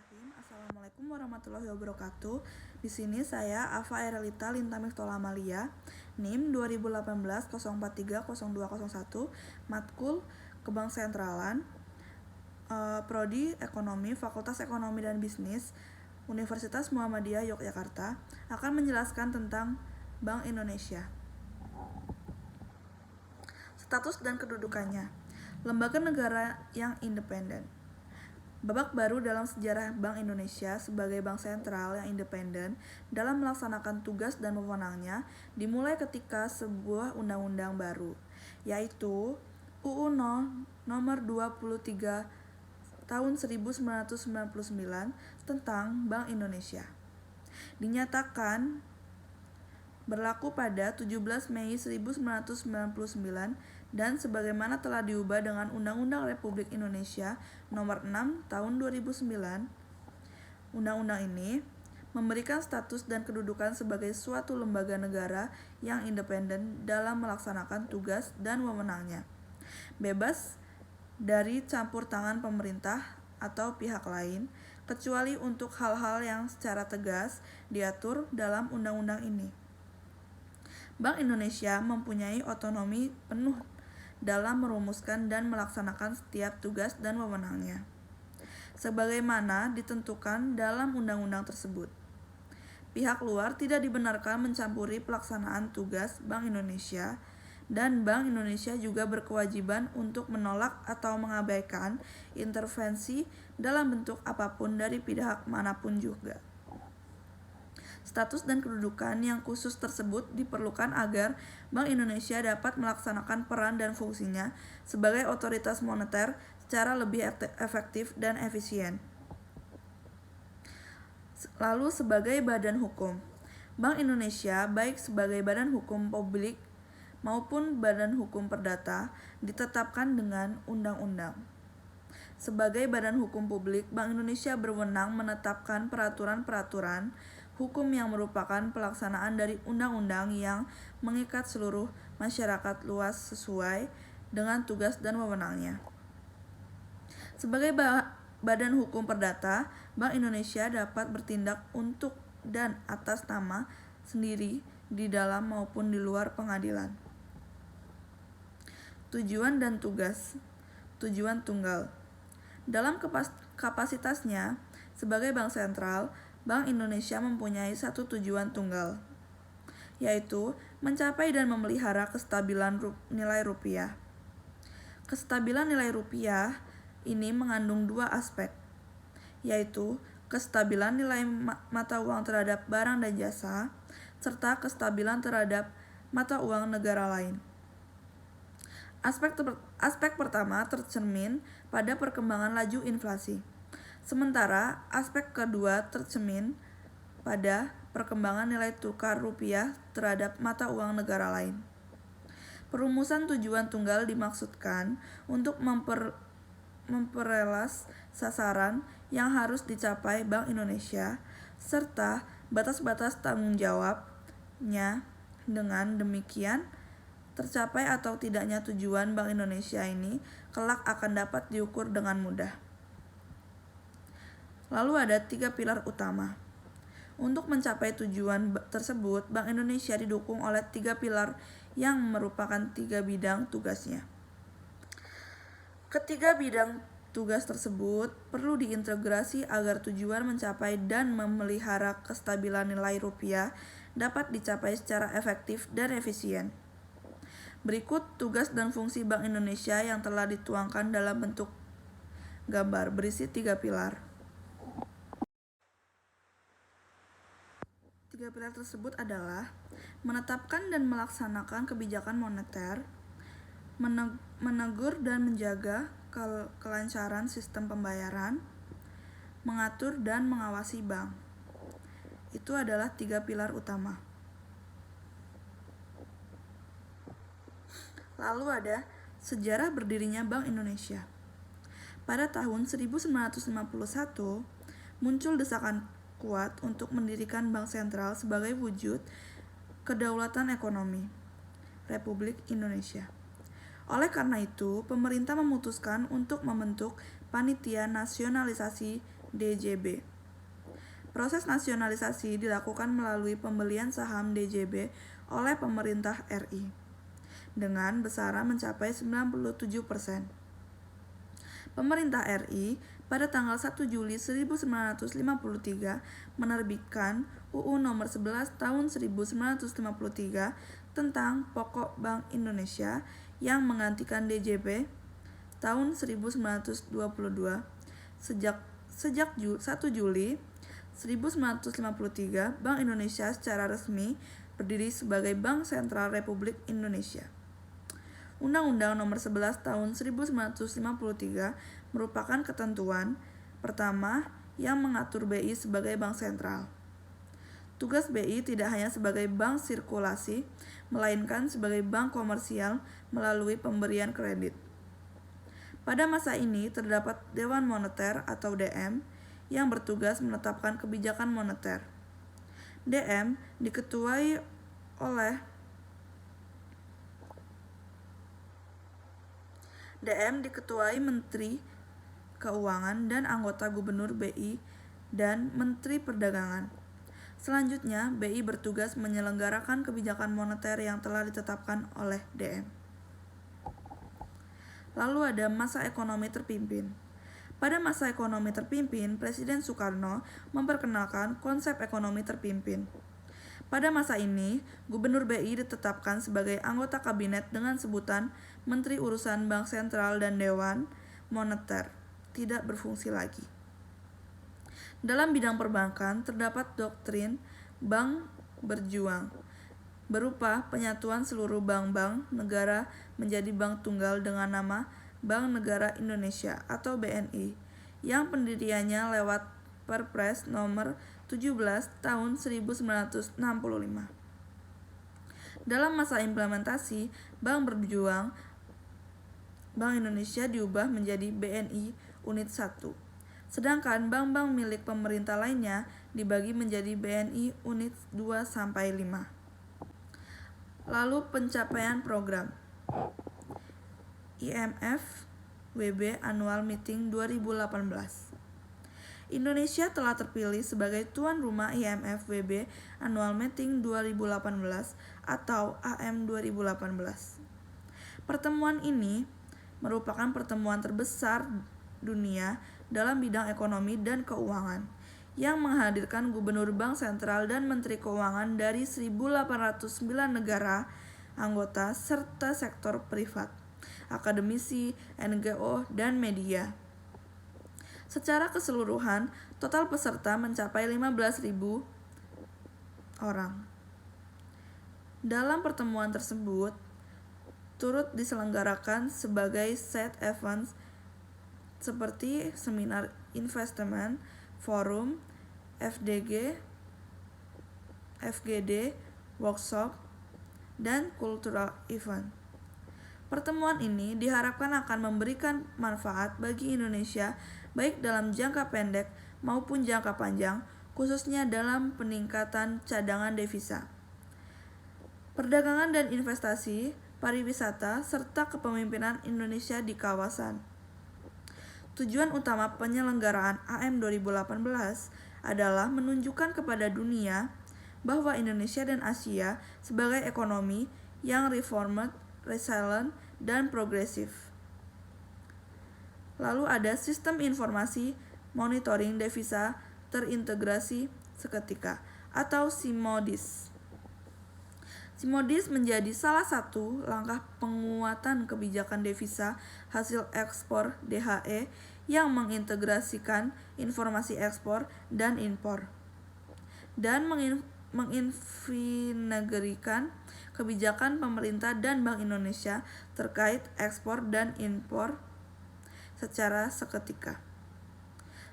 Bismillahirrahmanirrahim. Assalamualaikum warahmatullahi wabarakatuh. Di sini saya Afa Erelita Lintamik Tolamalia, NIM 2018-043-0201, Matkul Kebank Sentralan, Prodi Ekonomi, Fakultas Ekonomi dan Bisnis, Universitas Muhammadiyah Yogyakarta, akan menjelaskan tentang Bank Indonesia. Status dan kedudukannya. Lembaga negara yang independen. Babak baru dalam sejarah Bank Indonesia sebagai bank sentral yang independen dalam melaksanakan tugas dan wewenangnya dimulai ketika sebuah undang-undang baru, yaitu UU Nomor 23 Tahun 1999 tentang Bank Indonesia. Dinyatakan berlaku pada 17 Mei 1999 dan sebagaimana telah diubah dengan Undang-Undang Republik Indonesia Nomor 6 Tahun 2009. Undang-undang ini memberikan status dan kedudukan sebagai suatu lembaga negara yang independen dalam melaksanakan tugas dan wewenangnya, bebas dari campur tangan pemerintah atau pihak lain, kecuali untuk hal-hal yang secara tegas diatur dalam undang-undang ini. Bank Indonesia mempunyai otonomi penuh dalam merumuskan dan melaksanakan setiap tugas dan wewenangnya, sebagaimana ditentukan dalam undang-undang tersebut. Pihak luar tidak dibenarkan mencampuri pelaksanaan tugas Bank Indonesia, dan Bank Indonesia juga berkewajiban untuk menolak atau mengabaikan intervensi dalam bentuk apapun dari pihak manapun juga. Status dan kedudukan yang khusus tersebut diperlukan agar Bank Indonesia dapat melaksanakan peran dan fungsinya sebagai otoritas moneter secara lebih efektif dan efisien. Lalu sebagai badan hukum, Bank Indonesia baik sebagai badan hukum publik maupun badan hukum perdata ditetapkan dengan undang-undang. Sebagai badan hukum publik, Bank Indonesia berwenang menetapkan peraturan-peraturan hukum yang merupakan pelaksanaan dari undang-undang yang mengikat seluruh masyarakat luas sesuai dengan tugas dan wewenangnya. Sebagai badan hukum perdata, Bank Indonesia dapat bertindak untuk dan atas nama sendiri di dalam maupun di luar pengadilan. Tujuan dan tugas. Tujuan tunggal. Dalam kapasitasnya sebagai bank sentral, Bank Indonesia mempunyai satu tujuan tunggal, yaitu mencapai dan memelihara kestabilan nilai rupiah. Kestabilan nilai rupiah ini mengandung dua aspek, yaitu kestabilan nilai mata uang terhadap barang dan jasa, serta kestabilan terhadap mata uang negara lain. Aspek pertama tercermin pada perkembangan laju inflasi, sementara aspek kedua tercermin pada perkembangan nilai tukar rupiah terhadap mata uang negara lain. Perumusan tujuan tunggal dimaksudkan untuk memperelas sasaran yang harus dicapai Bank Indonesia serta batas-batas tanggung jawabnya. Dengan demikian, tercapai atau tidaknya tujuan Bank Indonesia ini kelak akan dapat diukur dengan mudah. Lalu ada 3 pilar utama. Untuk mencapai tujuan tersebut, Bank Indonesia didukung oleh 3 pilar yang merupakan 3 bidang tugasnya. Ketiga bidang tugas tersebut perlu diintegrasi agar tujuan mencapai dan memelihara kestabilan nilai rupiah dapat dicapai secara efektif dan efisien. Berikut tugas dan fungsi Bank Indonesia yang telah dituangkan dalam bentuk gambar berisi 3 pilar. 3 pilar tersebut adalah menetapkan dan melaksanakan kebijakan moneter, menegur dan menjaga kelancaran sistem pembayaran, mengatur dan mengawasi bank. Itu adalah 3 pilar utama. Lalu ada sejarah berdirinya Bank Indonesia. Pada tahun 1951, muncul desakan kuat untuk mendirikan bank sentral sebagai wujud kedaulatan ekonomi Republik Indonesia. Oleh karena itu, pemerintah memutuskan untuk membentuk Panitia Nasionalisasi DJB. Proses nasionalisasi dilakukan melalui pembelian saham DJB oleh pemerintah RI dengan besaran mencapai 97%. Pemerintah RI pada tanggal 1 Juli 1953 menerbitkan UU Nomor 11 Tahun 1953 tentang Pokok Bank Indonesia yang menggantikan DJB tahun 1922. Sejak 1 Juli 1953, Bank Indonesia secara resmi berdiri sebagai Bank Sentral Republik Indonesia. Undang-Undang Nomor 11 Tahun 1953 merupakan ketentuan pertama yang mengatur BI sebagai bank sentral. Tugas BI tidak hanya sebagai bank sirkulasi, melainkan sebagai bank komersial melalui pemberian kredit. Pada masa ini terdapat Dewan Moneter atau DM yang bertugas menetapkan kebijakan moneter. DM diketuai Menteri Keuangan dan anggota Gubernur BI dan Menteri Perdagangan. Selanjutnya, BI bertugas menyelenggarakan kebijakan moneter yang telah ditetapkan oleh DM. Lalu ada masa ekonomi terpimpin. Pada masa ekonomi terpimpin, Presiden Soekarno memperkenalkan konsep ekonomi terpimpin. Pada masa ini, Gubernur BI ditetapkan sebagai anggota kabinet dengan sebutan Menteri Urusan Bank Sentral dan Dewan Moneter, tidak berfungsi lagi. Dalam bidang perbankan, terdapat doktrin Bank Berjuang, berupa penyatuan seluruh bank-bank negara menjadi bank tunggal dengan nama Bank Negara Indonesia atau BNI, yang pendiriannya lewat Perpres nomor 17 tahun 1965. Dalam masa implementasi Bank Berjuang, Bank Indonesia diubah menjadi BNI Unit 1. Sedangkan bank-bank milik pemerintah lainnya dibagi menjadi BNI Unit 2-5. Lalu pencapaian program IMF WB Annual Meeting 2018. Indonesia telah terpilih sebagai tuan rumah IMF WB Annual Meeting 2018 atau AM 2018. Pertemuan ini merupakan pertemuan terbesar dunia dalam bidang ekonomi dan keuangan yang menghadirkan gubernur bank sentral dan menteri keuangan dari 1.809 negara anggota serta sektor privat, akademisi, NGO, dan media. Secara keseluruhan, total peserta mencapai 15.000 orang. Dalam pertemuan tersebut, turut diselenggarakan sebagai side events seperti seminar investment, forum, FGD, workshop, dan cultural event. Pertemuan ini diharapkan akan memberikan manfaat bagi Indonesia baik dalam jangka pendek maupun jangka panjang, khususnya dalam peningkatan cadangan devisa, perdagangan dan investasi, pariwisata, serta kepemimpinan Indonesia di kawasan. Tujuan utama penyelenggaraan AM 2018 adalah menunjukkan kepada dunia bahwa Indonesia dan Asia sebagai ekonomi yang reformed, resilient, dan progresif. Lalu ada sistem informasi monitoring devisa terintegrasi seketika atau SIMODIS. SIMODIS menjadi salah satu langkah penguatan kebijakan devisa hasil ekspor DHE yang mengintegrasikan informasi ekspor dan impor dan menginfinegerikan kebijakan pemerintah dan Bank Indonesia terkait ekspor dan impor secara seketika.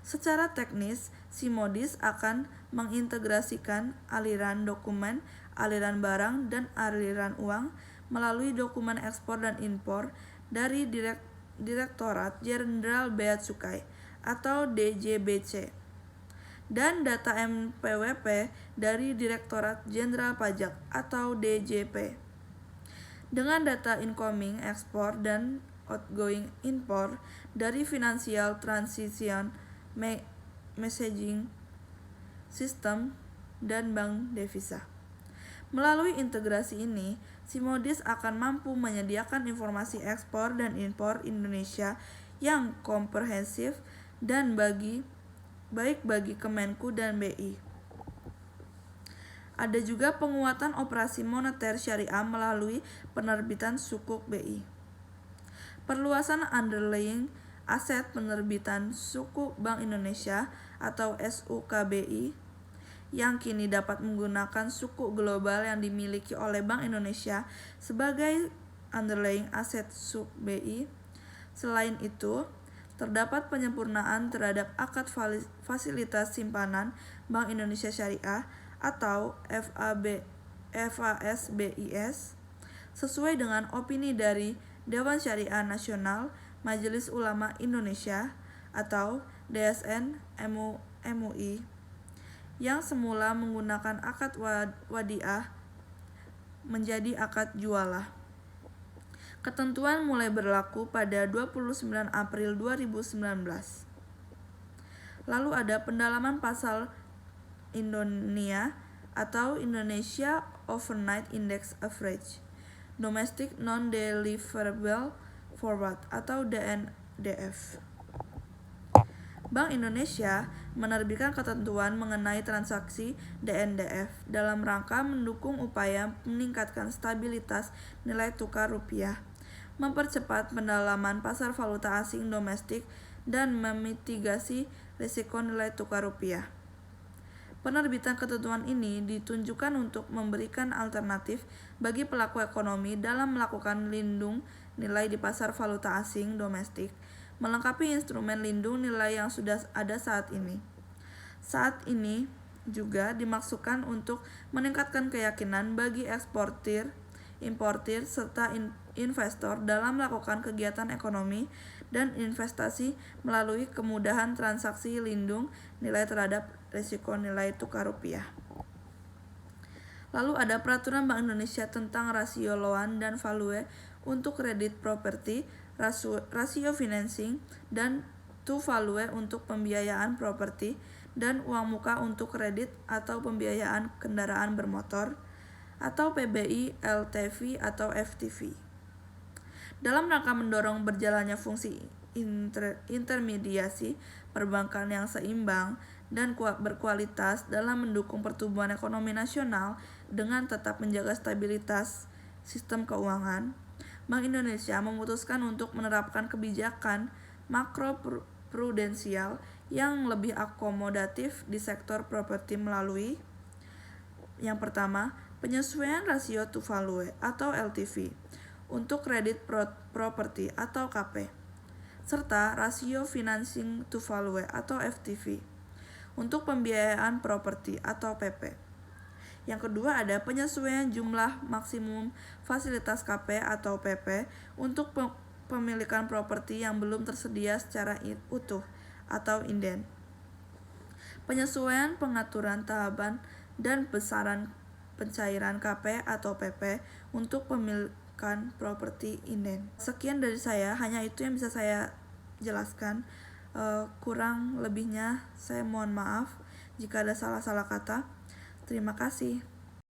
Secara teknis, SIMODIS akan mengintegrasikan aliran dokumen, aliran barang, dan aliran uang melalui dokumen ekspor dan impor dari Direktorat Jenderal Bea Cukai atau DJBC dan data NPWP dari Direktorat Jenderal Pajak atau DJP dengan data incoming ekspor dan outgoing impor dari Financial Transaction messaging system, dan bank devisa. Melalui integrasi ini, si Moody's akan mampu menyediakan informasi ekspor dan impor Indonesia yang komprehensif dan baik bagi Kemenku dan BI. Ada juga penguatan operasi moneter syariah melalui penerbitan sukuk BI. Perluasan underlying aset penerbitan sukuk Bank Indonesia atau SUKBI yang kini dapat menggunakan sukuk global yang dimiliki oleh Bank Indonesia sebagai underlying aset suk BI. Selain itu, terdapat penyempurnaan terhadap akad fasilitas simpanan Bank Indonesia Syariah atau FASBIS sesuai dengan opini dari Dewan Syariah Nasional Majelis Ulama Indonesia atau DSN MUI yang semula menggunakan akad wadiah menjadi akad jualah. Ketentuan mulai berlaku pada 29 April 2019. Lalu ada pendalaman pasal Indonia atau Indonesia Overnight Index Average Domestic Non-Deliverable Forward atau DNDF. Bank Indonesia menerbitkan ketentuan mengenai transaksi DNDF dalam rangka mendukung upaya meningkatkan stabilitas nilai tukar rupiah, mempercepat pendalaman pasar valuta asing domestik, dan memitigasi risiko nilai tukar rupiah. Penerbitan ketentuan ini ditunjukkan untuk memberikan alternatif bagi pelaku ekonomi dalam melakukan lindung nilai di pasar valuta asing domestik, melengkapi instrumen lindung nilai yang sudah ada saat ini. Saat ini juga dimaksudkan untuk meningkatkan keyakinan bagi eksportir, importir, serta investor dalam melakukan kegiatan ekonomi dan investasi melalui kemudahan transaksi lindung nilai terhadap risiko nilai tukar rupiah. Lalu ada peraturan Bank Indonesia tentang rasio loan dan value untuk kredit properti, rasio financing, dan to value untuk pembiayaan properti, dan uang muka untuk kredit atau pembiayaan kendaraan bermotor, atau PBI, LTV, atau FTV. Dalam rangka mendorong berjalannya fungsi intermediasi perbankan yang seimbang dan berkualitas dalam mendukung pertumbuhan ekonomi nasional dengan tetap menjaga stabilitas sistem keuangan, Bank Indonesia memutuskan untuk menerapkan kebijakan makroprudensial yang lebih akomodatif di sektor properti melalui yang pertama, penyesuaian rasio to value atau LTV untuk kredit properti atau KP, serta rasio financing to value atau FTV untuk pembiayaan properti atau PP. Yang kedua ada penyesuaian jumlah maksimum fasilitas KP atau PP untuk pemilikan properti yang belum tersedia secara utuh atau inden. Penyesuaian pengaturan tahapan dan besaran pencairan KP atau PP untuk pemilikan properti inden. Sekian dari saya, hanya itu yang bisa saya jelaskan. Kurang lebihnya saya mohon maaf jika ada salah-salah kata. Terima kasih.